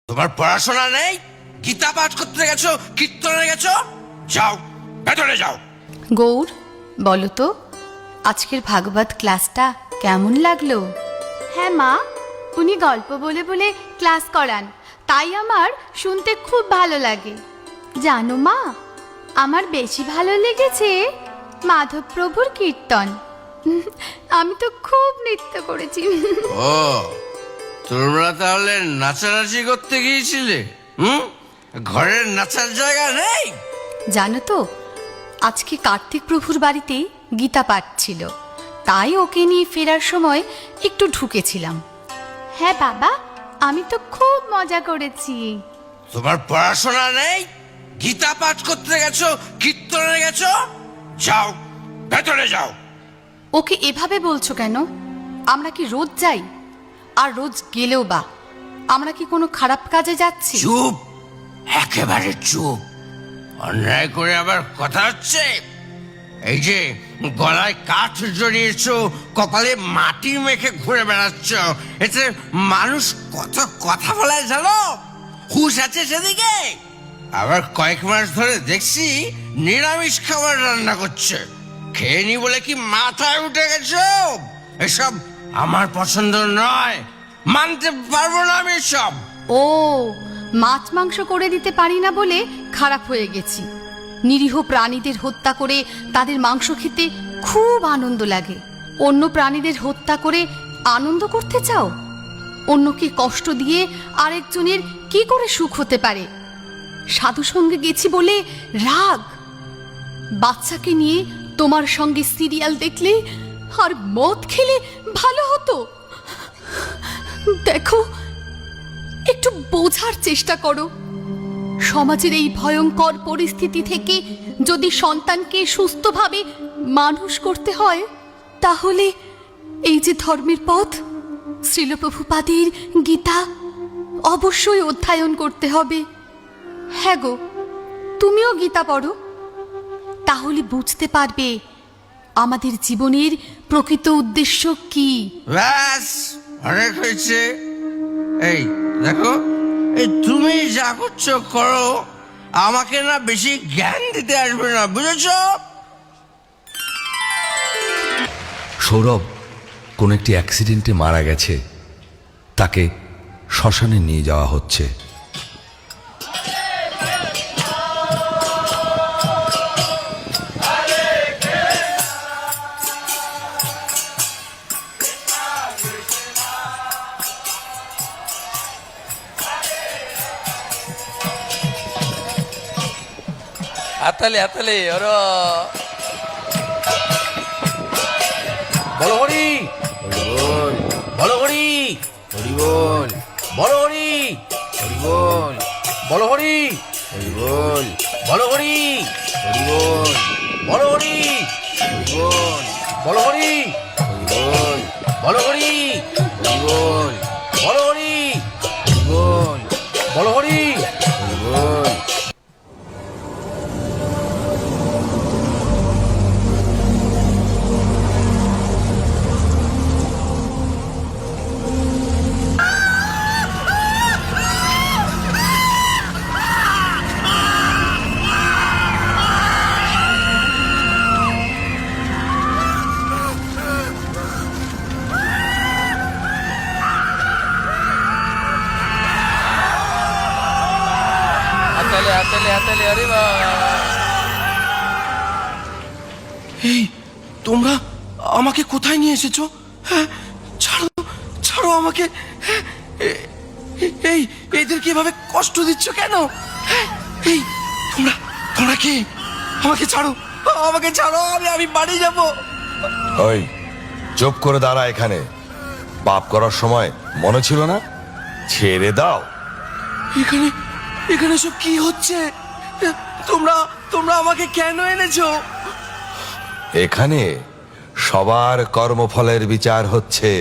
তোমার পড়াশোনা নেই? গীতা পাঠ করতে গেছো, কীর্তনে গেছো? যাও, ভেতরে যাও। গৌর, বলো তো আজকের ভাগবত ক্লাসটা কেমন লাগলো? হ্যাঁ মা, উনি গল্প বলে বলে ক্লাস করান, তাই আমার শুনতে খুব ভালো লাগে। জানো মা, আমার বেশি ভালো লেগেছে মাধবপ্রভুর কীর্তন। আমি তো খুব নৃত্য করেছি। ও, তোমরা তাহলে নাচানাচি করতে গিয়েছিলে? ঘরের নাচার জায়গা নেই? জানো তো, আজকে কার্তিক প্রভুর বাড়িতে গীতা পাঠ ছিল, তাই ওকে নিয়ে ফেরার সময় একটু ঢুকেছিলাম। হ্যাঁ বাবা, আমি তো খুব মজা করেছি। তোমার পড়াশোনা নেই? গীতা পাঠ করতে গেছো, কীর্তনে গেছো? যাও, ভেতরে যাও। ওকে এভাবে বলছো কেন? আমরা কি রোজ যাই? আর রোজ গেলেও বা আমরা কি কোনো খারাপ কাজে যাচ্ছি? চুপ, একেবারে চুপ। অন্যায় করে আবার কথা হচ্ছে। এই যে গলায় কাঠ জড়িয়েছো, কপালে মাটি মেখে ঘুরে বেড়াচ্ছ, এতে মানুষ কত কথা বলায় জানো? হুঁশ আছে সেদিকে? আবার কয়েক মাস ধরে দেখছি নিরামিষ খাবার রান্না করছে। খেয়ে নি বলে কি মাথায় উঠে গেছো? এসব আমার পছন্দ নয়, মানতে পারবো না আমি সব। ও, মাছ মাংস করে দিতে পারি না বলে খারাপ হয়ে গেছি। নিরীহ প্রাণীদের হত্যা করে তাদের মাংস খেতে খুব আনন্দ লাগে। অন্য প্রাণীদের হত্যা করে আনন্দ করতে চাও? অন্যকে কষ্ট দিয়ে আরেকজনের কি করে সুখ হতে পারে? সাধু সঙ্গে গেছি বলে রাগ? বাচ্চাকে নিয়ে তোমার সঙ্গে সিরিয়াল দেখলে আর মদ খেলে ভালো হতো? দেখো, একটু বোঝার চেষ্টা করো। সমাজের এই ভয়ঙ্কর পরিস্থিতি থেকে যদি সন্তানকে সুস্থভাবে মানুষ করতে হয়, তাহলে এই যে ধর্মের পথ, শ্রীল প্রভুপাদের গীতা অবশ্যই অধ্যয়ন করতে হবে। হ্যাঁ গো, তুমিও গীতা পড়ো, তাহলে বুঝতে পারবে আমাদের জীবনের প্রকৃত উদ্দেশ্য কি। ব্যাস, অনেক হয়েছে। এই দেখো, এই তুমি যা করছো করো, আমাকে না বেশি জ্ঞান দিতে আসবে না, বুঝেছো? সৌরভ কোন একটি অ্যাক্সিডেন্টে মারা গেছে, তাকে শ্মশানে নিয়ে যাওয়া হচ্ছে। হাতালে হাতালে ওর বলো হরি বল, বলো হরি হরি বল, বলো হরি হরি বল, বলো হরি হরি বল, বলো হরি হরি বল, বলো হরি হরি বল, বলো হরি হরি বল, বলো হরি হরি বল, বলো হরি হরি বল, বলো হরি হরি বল। হাতালে হাতালে হাতালে আরে বাহ! এই তোমরা আমাকে কোথায় নিয়ে এসেছো? হ্যাঁ, ছাড়ো, ছাড়ো আমাকে। হ্যাঁ, এই এদেরকে এভাবে কষ্ট দিচ্ছ কেন? হ্যাঁ, এই তোমরা তোমরা কে? আমাকে ছাড়ো, আমাকে ছাড়ো, আমি বাড়ি যাব। ওই চুপ করে দাঁড়া এখানে। পাপ করার সময় মনে ছিল না? ছেড়ে দাও। এখানে এখানে সব কি হচ্ছে? তোমরা তোমরা আমাকে কেন এনেছো? এখানে সবার কর্মফলের বিচার হচ্ছে।